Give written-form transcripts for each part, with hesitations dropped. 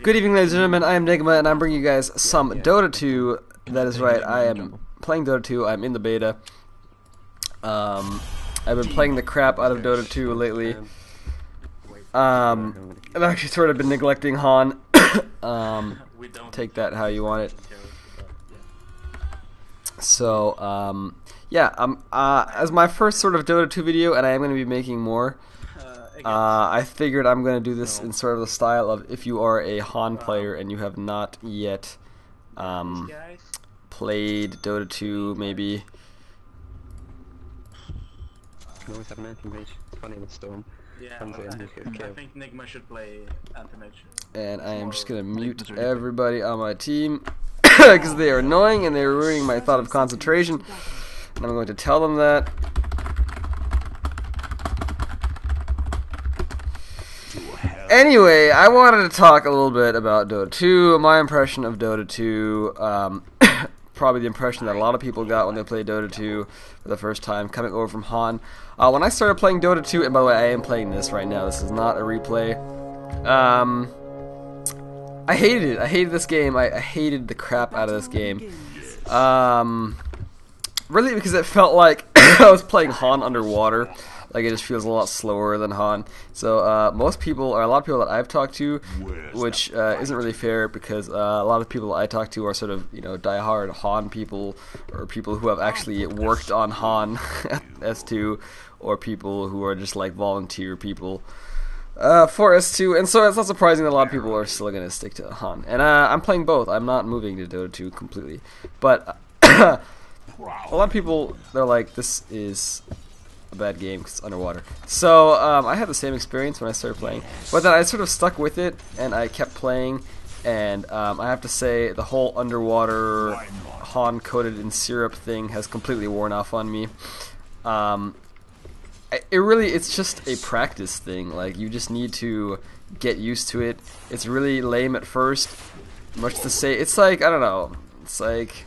Good evening, ladies and gentlemen. I am Nigma, and I'm bringing you guys some Dota 2. That is right, I am playing Dota 2. I'm in the beta. I've been playing the crap out of Dota 2 lately. I've actually sort of been neglecting Han. Take that how you want it. So, yeah, as my first sort of Dota 2 video, and I am going to be making more, I figured I'm going to do this in sort of the style of if you are a Han player and you have not yet played Dota 2, maybe. Always have an anti-mage. It's funny with Storm. Yeah, I think Nigma should play anti-mage. And I am just going to mute everybody on my team because they are annoying and they are ruining my thought of concentration. And I'm going to tell them that. Anyway, I wanted to talk a little bit about Dota 2, my impression of Dota 2, probably the impression that a lot of people got when they played Dota 2 for the first time, coming over from Han. When I started playing Dota 2, and by the way, I am playing this right now, this is not a replay, I hated it. I hated this game. I hated the crap out of this game. Really because it felt like I was playing Han underwater. Like, it just feels a lot slower than Han. So most people, or a lot of people that I've talked to, which isn't really fair because a lot of people I talk to are sort of, you know, diehard Han people, or people who have actually worked on Han at S2, or people who are just like volunteer people for S2. And so it's not surprising that a lot of people are still going to stick to Han. And I'm playing both. I'm not moving to Dota 2 completely. But a lot of people, they're like, this is a bad game because it's underwater. So I had the same experience when I started playing, but then I sort of stuck with it and I kept playing, and I have to say the whole underwater Han coated in syrup thing has completely worn off on me. It's just a practice thing. Like, you just need to get used to it. It's really lame at first, much to say. It's like, I don't know, it's like,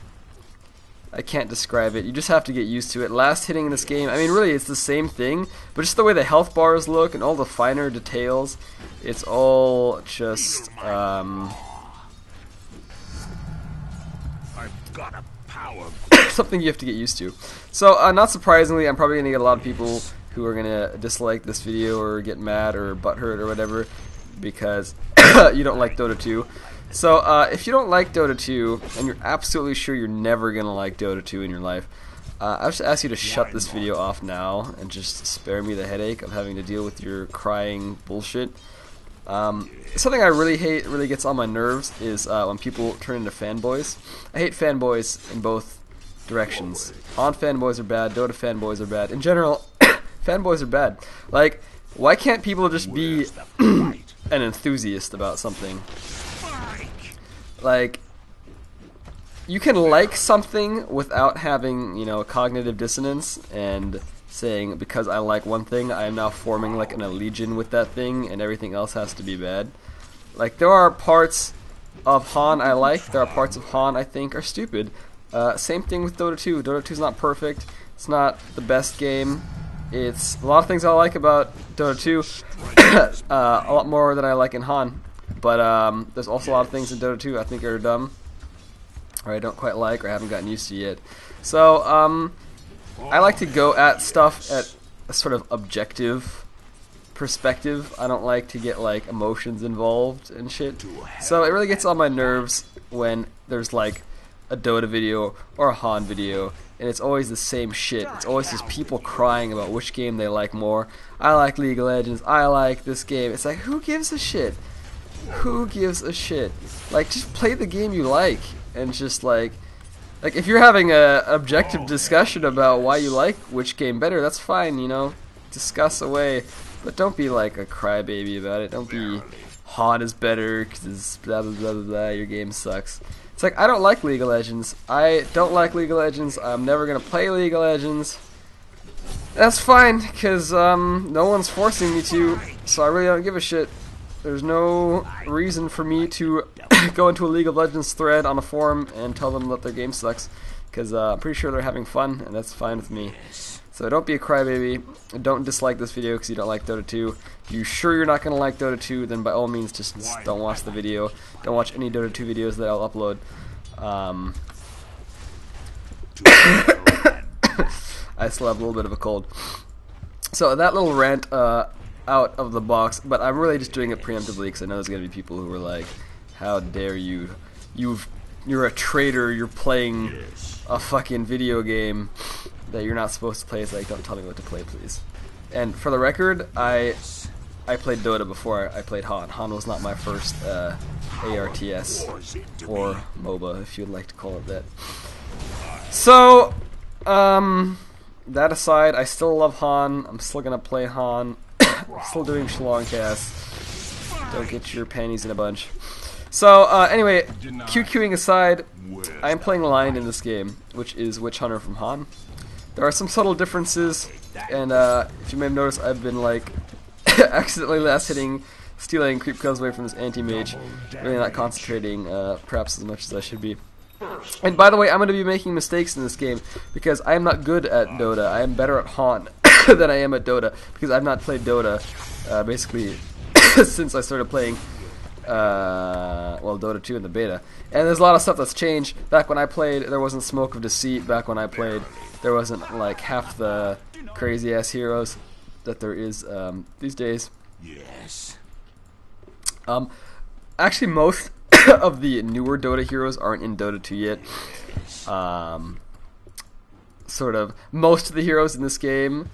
I can't describe it. You just have to get used to it. Last hitting in this game, I mean, really, it's the same thing, but just the way the health bars look and all the finer details, it's all just, something you have to get used to. So, not surprisingly, I'm probably going to get a lot of people who are going to dislike this video or get mad or butthurt or whatever because you don't like Dota 2. So, if you don't like Dota 2, and you're absolutely sure you're never going to like Dota 2 in your life, I just ask you to shut this video off now and just spare me the headache of having to deal with your crying bullshit. Something I really hate, really gets on my nerves, is when people turn into fanboys. I hate fanboys in both directions. Han fanboys are bad, Dota fanboys are bad. In general, fanboys are bad. Like, why can't people just be an enthusiast about something? Like, you can like something without having, you know, cognitive dissonance and saying, because I like one thing, I am now forming like an allegiance with that thing and everything else has to be bad. Like, there are parts of Han I like, there are parts of Han I think are stupid. Same thing with Dota 2. Dota 2 is not perfect, it's not the best game. It's a lot of things I like about Dota 2, a lot more than I like in Han. But there's also a lot of things in Dota 2 I think are dumb, or I don't quite like, or I haven't gotten used to yet. So I like to go at stuff at a sort of objective perspective. I don't like to get like emotions involved and shit. So it really gets on my nerves when there's like a Dota video or a Han video, and it's always the same shit. It's always just people crying about which game they like more. I like League of Legends, I like this game. It's like, who gives a shit? Who gives a shit? Like, just play the game you like, and just like if you're having a objective discussion about why you like which game better, that's fine, you know, discuss away, but don't be like a crybaby about it. Don't be Han is better because blah blah blah blah blah, your game sucks. It's like, I don't like League of Legends. I don't like League of Legends. I'm never gonna play League of Legends. That's fine, because no one's forcing me to, so I really don't give a shit. There's no reason for me to go into a League of Legends thread on a forum and tell them that their game sucks, because I'm pretty sure they're having fun, and that's fine with me. So don't be a crybaby. Don't dislike this video because you don't like Dota 2. If you're sure you're not going to like Dota 2, then by all means just don't watch the video. Don't watch any Dota 2 videos that I'll upload. I still have a little bit of a cold. So that little rant out of the box, but I'm really just doing it preemptively because I know there's going to be people who are like, how dare you? You're a traitor, you're playing a fucking video game that you're not supposed to play. It's like, don't tell me what to play, please. And for the record, I played Dota before I played Han. Han was not my first ARTS, or MOBA, if you'd like to call it that. So, that aside, I still love Han. I'm still gonna play Han. I'm still doing Shalong casts. Don't get your panties in a bunch. So, anyway, QQing aside, I am playing Lion in this game, which is Witch Hunter from Han. There are some subtle differences, and if you may have noticed, I've been, like, accidentally last-hitting, stealing creep kills away from this anti-mage, really not concentrating, perhaps as much as I should be. And by the way, I'm going to be making mistakes in this game, because I am not good at Dota. I am better at Han than I am at Dota, because I've not played Dota, basically, since I started playing well, Dota 2 in the beta. And there's a lot of stuff that's changed. Back when I played, there wasn't Smoke of Deceit. Back when I played, there wasn't like half the crazy-ass heroes that there is these days. Yes. Actually, most of the newer Dota heroes aren't in Dota 2 yet. Sort of most of the heroes in this game,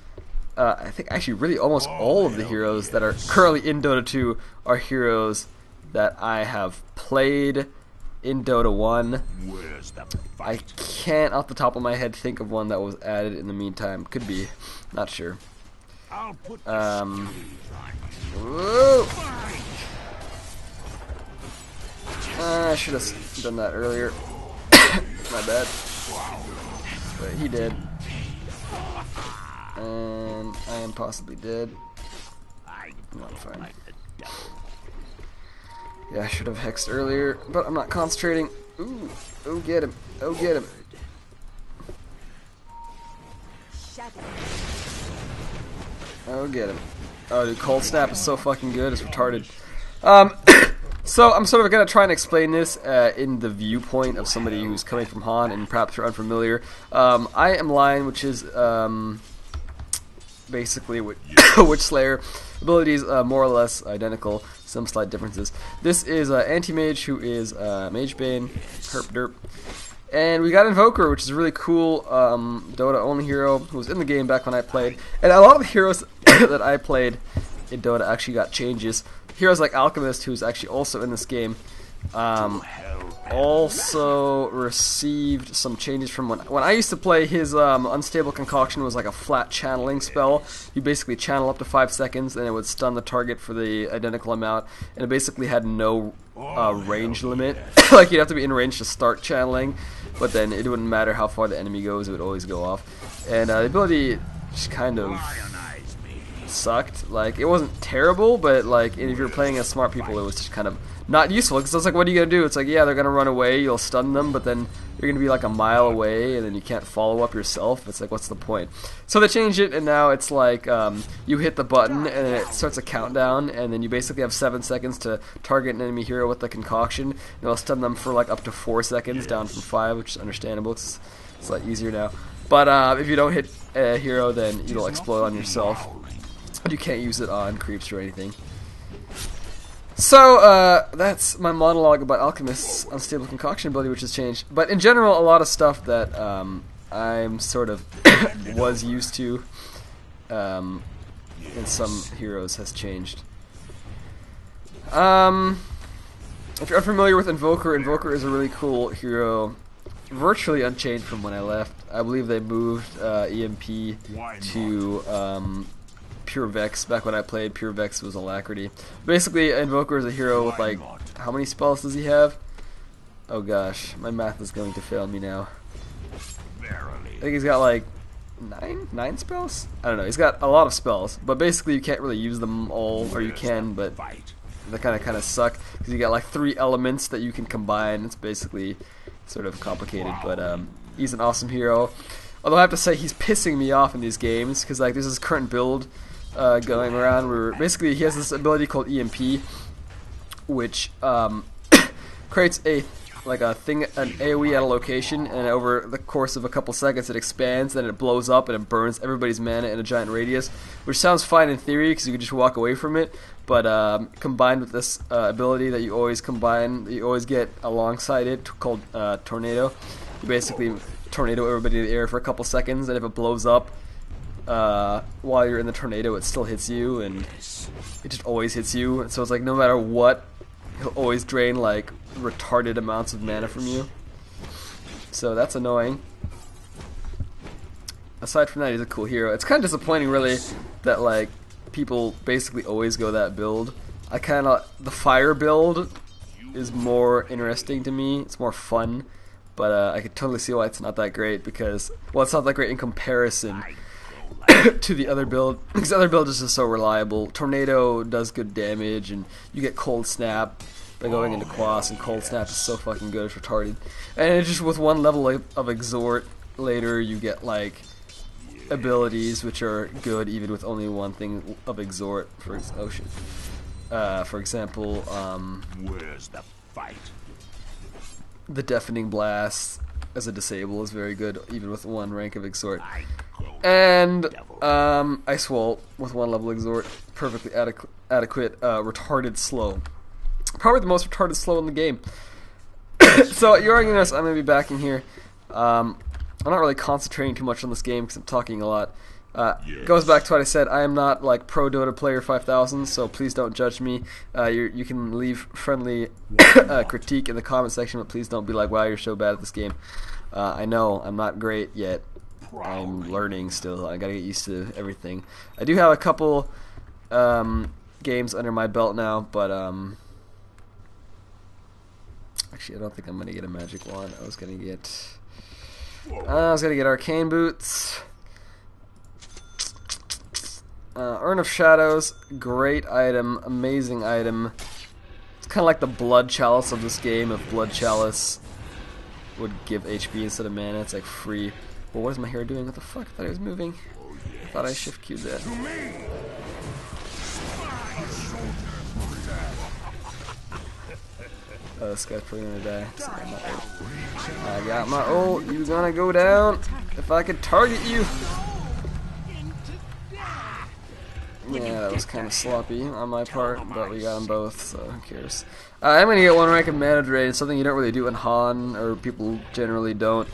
I think actually really almost all of the heroes that are currently in Dota 2 are heroes that I have played in Dota 1. I can't off the top of my head think of one that was added in the meantime. Could be. Not sure. Whoa! I should have done that earlier. My bad. But he did. And I am possibly dead. No, I'm fine. Yeah, I should have hexed earlier, but I'm not concentrating. Ooh, oh get him, oh get him. Oh get him. Oh dude, Cold Snap is so fucking good, it's retarded. So I'm sort of gonna try and explain this in the viewpoint of somebody who's coming from Han and perhaps you're unfamiliar. I am Lion, which is basically Witch Slayer. Abilities more or less identical, some slight differences. This is Anti-Mage, who is Mage Bane, herp derp. And we got Invoker, which is a really cool Dota only hero who was in the game back when I played. And a lot of the heroes that I played in Dota actually got changes. Heroes like Alchemist, who's actually also in this game, also received some changes from when I used to play. His Unstable Concoction was like a flat channeling spell. You basically channel up to 5 seconds and it would stun the target for the identical amount, and it basically had no range limit. Like you'd have to be in range to start channeling, but then it wouldn't matter how far the enemy goes, it would always go off. And the ability just kind of sucked. Like it wasn't terrible, but like if you're playing as smart people, it was just kind of not useful, because it's like, what are you gonna do? It's like, yeah, they're gonna run away, you'll stun them, but then you're gonna be like a mile away and then you can't follow up yourself. It's like, what's the point? So they changed it, and now it's like you hit the button and it starts a countdown, and then you basically have 7 seconds to target an enemy hero with the concoction, and it'll stun them for like up to 4 seconds, down from 5, which is understandable. It's a lot easier now. But if you don't hit a hero, then it'll explode on yourself. You can't use it on creeps or anything. So, that's my monologue about Alchemist's Unstable Concoction ability, which has changed. But in general, a lot of stuff that I'm sort of was used to in some heroes has changed. If you're unfamiliar with Invoker, Invoker is a really cool hero, virtually unchanged from when I left. I believe they moved EMP to Pure Vex. Back when I played, Pure Vex was Alacrity. Basically, Invoker is a hero with like, how many spells does he have? Oh gosh, my math is going to fail me now. I think he's got like 9 spells? I don't know, he's got a lot of spells, but basically you can't really use them all, or you can, but they kind of suck, because you got like 3 elements that you can combine. It's basically sort of complicated, but he's an awesome hero. Although I have to say he's pissing me off in these games because like there's this current build going around where basically he has this ability called EMP, which creates an AoE at a location, and over the course of a couple seconds it expands, then it blows up and it burns everybody's mana in a giant radius, which sounds fine in theory because you can just walk away from it, but combined with this ability that you always get alongside it called Tornado, you basically tornado everybody in the air for a couple seconds, and if it blows up while you're in the tornado, it still hits you, and it just always hits you. So it's like no matter what, he'll always drain like retarded amounts of mana from you. So that's annoying. Aside from that, he's a cool hero. It's kind of disappointing, really, that like people basically always go that build. The fire build is more interesting to me. It's more fun. But I could totally see why it's not that great because, well, it's not that great in comparison to the other build. Because the other build is just so reliable. Tornado does good damage, and you get Cold Snap by going into Quas, and Cold Snap is so fucking good, it's retarded. And it's just with one level of Exhort later, you get like abilities which are good even with only one thing of Exhort. For example, where's the fight? The Deafening Blast as a disable is very good, even with one rank of Exhort. And Ice Wall with one level Exhort, perfectly adequate. Retarded Slow, probably the most retarded slow in the game. So you're already notice I'm gonna be backing here. I'm not really concentrating too much on this game because I'm talking a lot. Goes back to what I said. I am not like pro Dota player 5000, so please don't judge me. You can leave friendly critique in the comment section, but please don't be like, wow, you're so bad at this game. I know I'm not great yet. I'm learning still. I gotta get used to everything. I do have a couple games under my belt now, but actually I don't think I'm gonna get a magic wand. I was gonna get arcane boots. Urn of Shadows, great item, amazing item. It's kind of like the Blood Chalice of this game. If Blood Chalice would give HP instead of mana, it's like free. Well, what is my hero doing? What the fuck? I thought he was moving. I thought I shift queued that. Oh, this guy's probably gonna die. So I got my ult. You gonna go down? If I could target you. Yeah, that was kind of sloppy on my part, but we got them both, so who cares. I'm going to get one rank of mana drain, something you don't really do in Han, or people generally don't.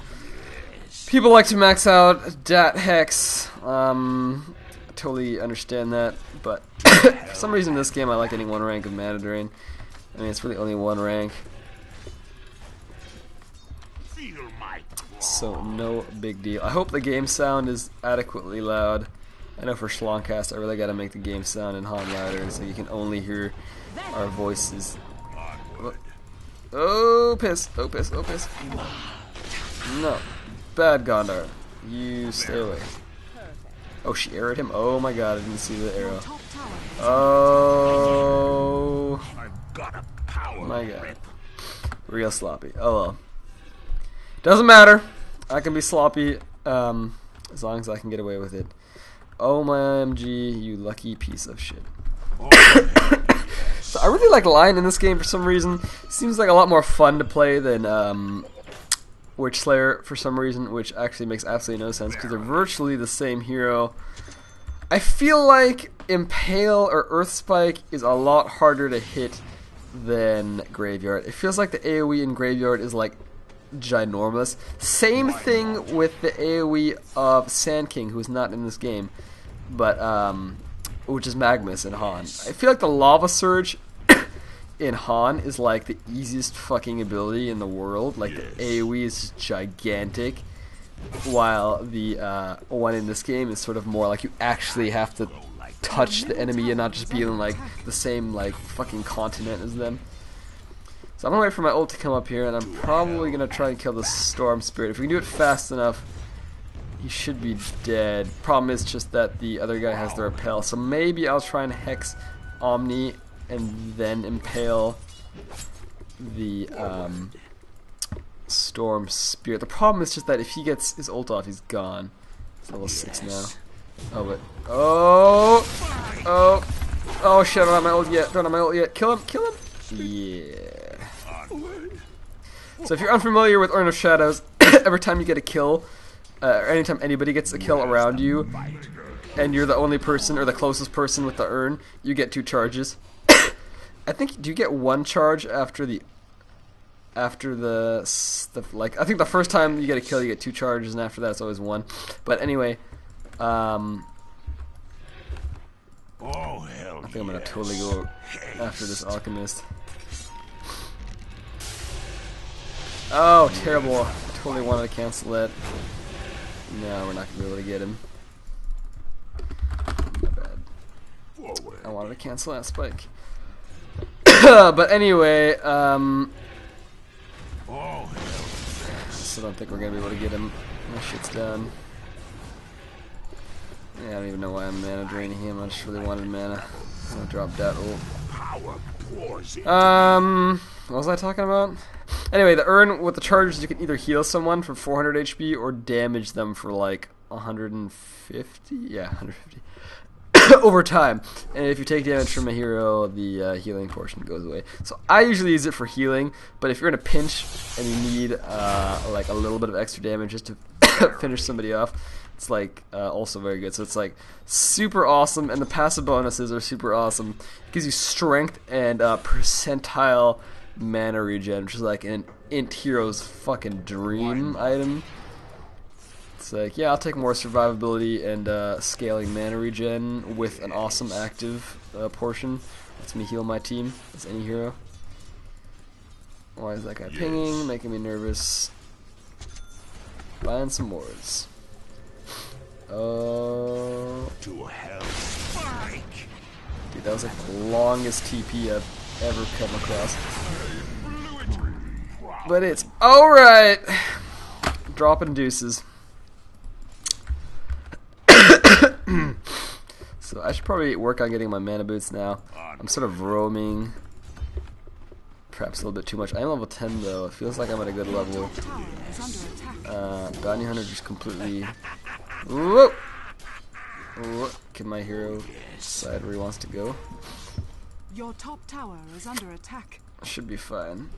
People like to max out Dat Hex. I totally understand that, but for some reason in this game I like getting one rank of mana drain. I mean, it's really only one rank. So no big deal. I hope the game sound is adequately loud. I know for Schloncast I really gotta make the game sound in Han louder so you can only hear our voices. Oh piss, oh piss, oh piss. No. Bad Gondar. You stay away. Oh, she arrowed him? Oh my god, I didn't see the arrow. Oh my god. Real sloppy. Oh well. Doesn't matter. I can be sloppy as long as I can get away with it. Oh my MG, you lucky piece of shit. So I really like Lion in this game for some reason. Seems like a lot more fun to play than Witch Slayer for some reason, which actually makes absolutely no sense because they're virtually the same hero. I feel like Impale or Earth Spike is a lot harder to hit than Graveyard. It feels like the AoE in Graveyard is like ginormous. Same thing with the AoE of Sand King, who's not in this game, but which is Magmus in Han. I feel like the Lava Surge in Han is like the easiest fucking ability in the world. Like the AoE is gigantic, while the one in this game is sort of more like you actually have to touch the enemy and not just be in like the same like fucking continent as them. So I'm gonna wait for my ult to come up here, and I'm probably gonna try and kill the Storm Spirit. If we can do it fast enough, he should be dead. Problem is just that the other guy has the repel, so maybe I'll try and Hex Omni and then impale the Storm Spirit. The problem is just that if he gets his ult off, he's gone. It's level 6 now. Oh, but oh shit! I don't have my ult yet. Don't have my ult yet. Kill him! Kill him! Yeah. So if you're unfamiliar with Urn of Shadows, every time you get a kill, or anytime anybody gets a kill around you, and you're the only person or the closest person with the urn, you get 2 charges. I think, do you get 1 charge after the like, I think the first time you get a kill you get 2 charges, and after that it's always 1. But anyway, I think I'm gonna totally go after this alchemist. Oh, terrible. I totally wanted to cancel that. No, we're not gonna be able to get him. My bad. I wanted to cancel that spike. But anyway, still don't think we're gonna be able to get him. My shit's done. Yeah, I don't even know why I'm mana draining him. I just really wanted mana. I'm gonna drop that ult. What was I talking about? Anyway, the urn with the charges, you can either heal someone for 400 HP or damage them for like 150. Yeah, 150 over time. And if you take damage from a hero, the healing portion goes away. So I usually use it for healing, but if you're in a pinch and you need like a little bit of extra damage just to finish somebody off, it's like also very good. So it's like super awesome, and the passive bonuses are super awesome. It gives you strength and percentile mana regen, which is like an int hero's fucking dream item. It's like, yeah, I'll take more survivability and scaling mana regen with an awesome active portion. Lets me heal my team as any hero. Why is that guy pinging? Making me nervous. Buying some wards. Oh. Dude, that was like the longest TP I've ever come across. But it's alright! Dropping deuces. So I should probably work on getting my mana boots now. I'm sort of roaming. Perhaps a little bit too much. I'm level 10 though. It feels like I'm at a good level. Bounty Hunter just completely... Whoa! Can my hero decide where he wants to go? Your top tower is under attack. Should be fine.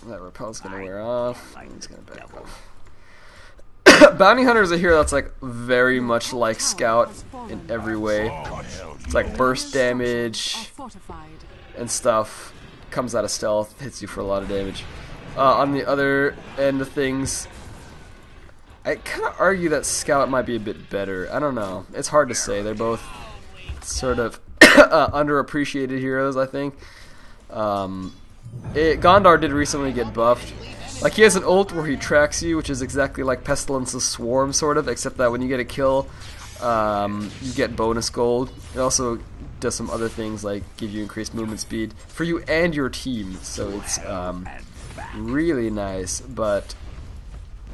That repel's gonna wear off. He's gonna back off. Bounty Hunter is a hero that's like very much like Scout in every way. It's like burst damage and stuff. Comes out of stealth, hits you for a lot of damage. On the other end of things, I kind of argue that Scout might be a bit better. I don't know. It's hard to say. They're both sort of underappreciated heroes, I think. Gondar did recently get buffed. Like, he has an ult where he tracks you, which is exactly like Pestilence's Swarm, sort of, except that when you get a kill, you get bonus gold. It also does some other things, like give you increased movement speed for you and your team, so it's really nice. But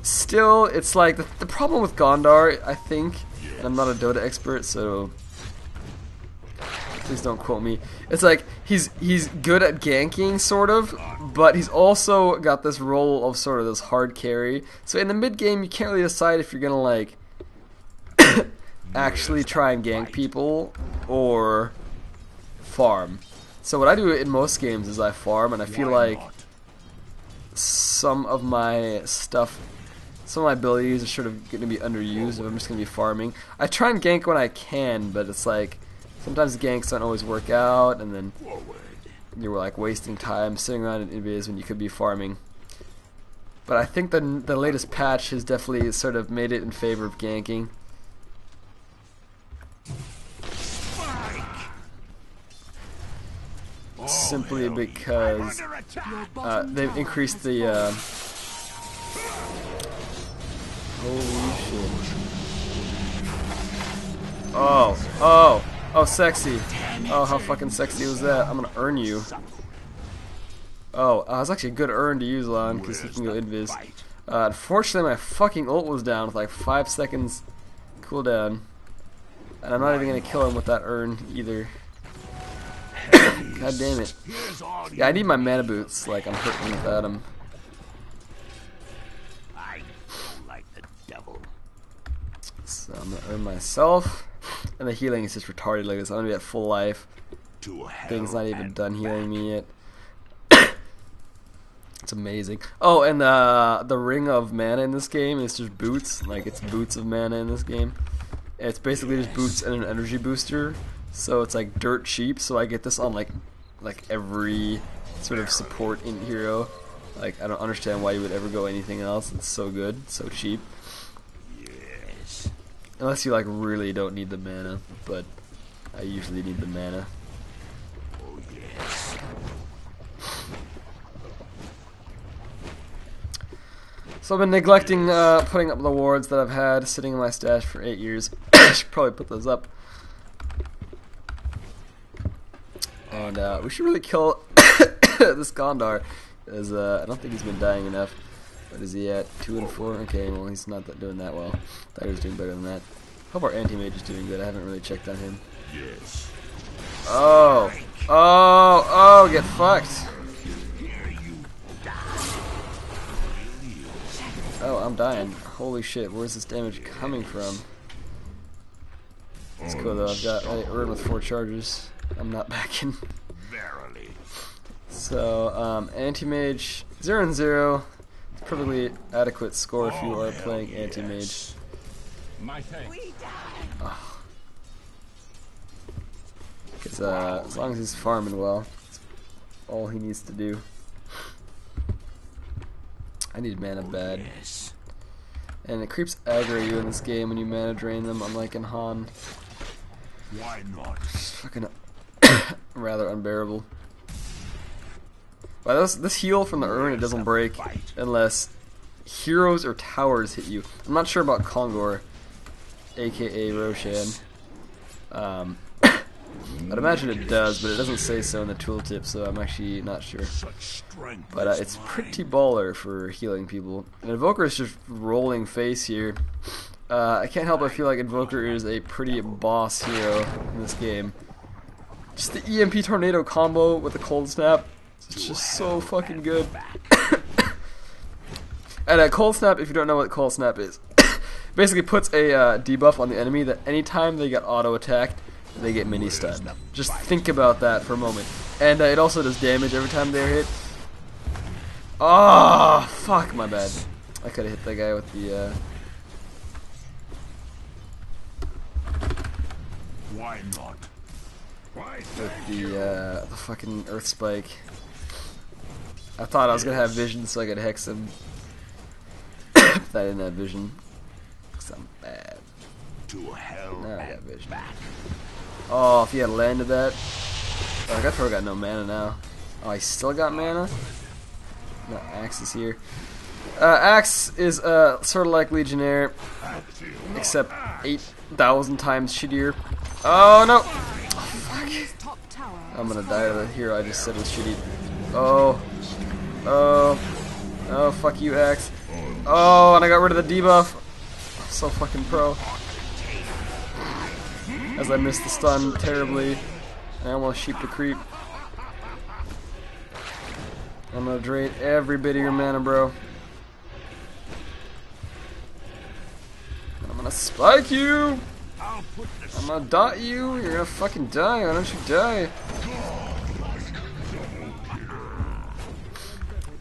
still, it's like, the problem with Gondar, I think, and I'm not a Dota expert, so please don't quote me. It's like he's good at ganking, sort of, but he's also got this role of sort of this hard carry. So in the mid game, you can't really decide if you're gonna like actually try and gank people or farm. So what I do in most games is I farm, and I feel like some of my stuff, some of my abilities are sort of going to be underused if I'm just going to be farming. I try and gank when I can, but it's like sometimes the ganks don't always work out, and then you're like wasting time sitting around in invis when you could be farming. But I think the latest patch has definitely sort of made it in favor of ganking. Simply because they've increased the holy shit. Oh, sexy. Oh, how fucking sexy was that? I'm gonna earn you. Oh, it's actually a good earn to use on, because he can go invis. Unfortunately, my fucking ult was down with like 5 seconds cooldown. And I'm not even gonna kill him with that earn either. God damn it. Yeah, I need my mana boots, like I'm hurting without them. So I'm gonna earn myself. And the healing is just retarded like this. I'm gonna be at full life. Thing's not even done healing me yet. It's amazing. Oh, and the ring of mana in this game is just boots. Like, it's boots of mana in this game. It's basically just boots and an energy booster. So it's like dirt cheap. So I get this on like every sort of support in hero. Like, I don't understand why you would ever go anything else. It's so good, so cheap. Yes. Unless you like really don't need the mana, but I usually need the mana. Oh yes. So I've been neglecting putting up the wards that I've had sitting in my stash for 8 years. I should probably put those up. And we should really kill this Gondar, as I don't think he's been dying enough. What is he at? 2 and 4? Okay, well he's not doing that well. Thought he was doing better than that. Hope our anti-mage is doing good. I haven't really checked on him. Yes. Oh! Oh! Get fucked! Oh, I'm dying. Holy shit, where's this damage coming from? It's cool though, I've got a Urn with 4 charges. I'm not backing. Verily. So, anti-mage, 0 and 0. It's a perfectly adequate score if you are playing anti-mage. My thanks. Oh. Because as long as he's farming well, that's all he needs to do. I need mana bad. Yes. And it creeps aggro you in this game when you mana drain them, unlike in Han. Why not? It's fucking rather unbearable. But this heal from the urn, it doesn't break unless heroes or towers hit you. I'm not sure about Kongor, aka Roshan. I'd imagine it does, but it doesn't say so in the tooltip, so I'm actually not sure. But it's pretty baller for healing people. And Invoker is just rolling face here. I can't help but feel like Invoker is a pretty boss hero in this game. Just the EMP Tornado combo with the Cold Snap, it's just so fucking good. And Cold Snap, if you don't know what Cold Snap is, basically puts a debuff on the enemy that anytime they get auto-attacked, they get mini-stunned. Just think about that for a moment. And it also does damage every time they're hit. Oh, fuck, my bad. I could have hit that guy with the... Why not? with the fucking Earth Spike. I thought I was gonna have vision so I could hex him. But I didn't have vision. Cause I'm bad. To hell. Now I got vision. Oh, if he had landed that. Oh, I probably got no mana now. Oh, I still got mana? No, Axe is here. Axe is sort of like Legionnaire, except 8,000 times shittier. Oh no! Top tower I'm gonna die to the hero I just said was shitty. Oh. Oh. Oh, fuck you, Axe. Oh, and I got rid of the debuff. So fucking pro. As I missed the stun terribly. I almost sheep the creep. I'm gonna drain every bit of your mana, bro. I'm gonna spike you! I'm gonna dot you! You're gonna fucking die, why don't you die?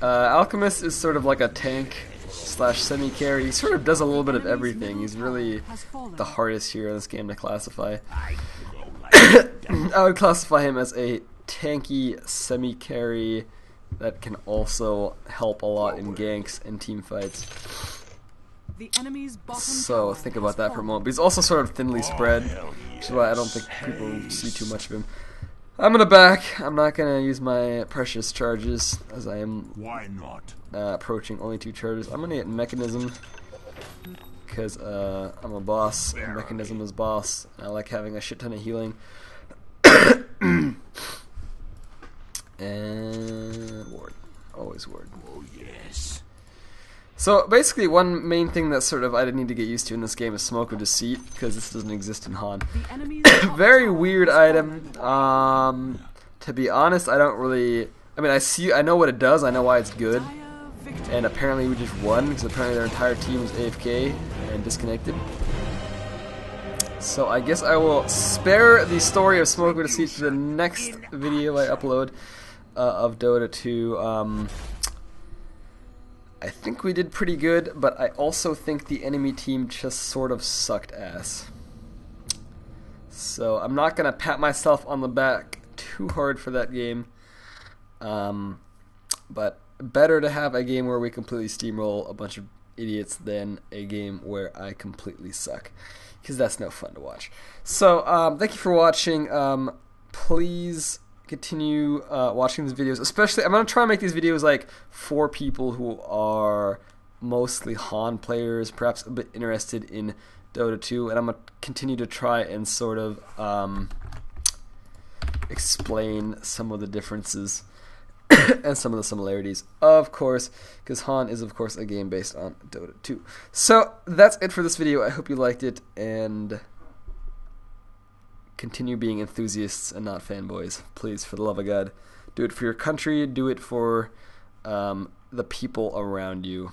Alchemist is sort of like a tank slash semi-carry. He sort of does a little bit of everything. He's really the hardest hero in this game to classify. I would classify him as a tanky semi-carry that can also help a lot in ganks and team fights. The enemy's bottom So tower think about has that for a fallen. moment. But he's also sort of thinly spread, which is why I don't think people see too much of him. I'm gonna back. I'm not gonna use my precious charges as I am Why not? approaching only 2 charges. I'm gonna get Mechanism because I'm a boss. And Mechanism is boss. And I like having a shit ton of healing. And ward, always ward. Oh yes. So basically, one main thing that sort of I didn't need to get used to in this game is Smoke of Deceit, because this doesn't exist in Han. The enemy's top Very tower weird has item. fallen. To be honest, I don't really. I mean, I know what it does. I know why it's good. Dire victory. And apparently we just won because apparently their entire team was AFK and disconnected. So I guess I will spare the story of Smoke with a Siege to the next video I upload of Dota 2. I think we did pretty good, but I also think the enemy team just sort of sucked ass. So I'm not going to pat myself on the back too hard for that game. But better to have a game where we completely steamroll a bunch of idiots than a game where I completely suck, because that's no fun to watch. So thank you for watching. Please continue watching these videos, especially I'm going to try and make these videos like for people who are mostly Han players, perhaps a bit interested in Dota 2, and I'm going to continue to try and sort of explain some of the differences and some of the similarities, of course, because Han is, of course, a game based on Dota 2. So that's it for this video. I hope you liked it, and continue being enthusiasts and not fanboys. Please, for the love of God, do it for your country, do it for the people around you.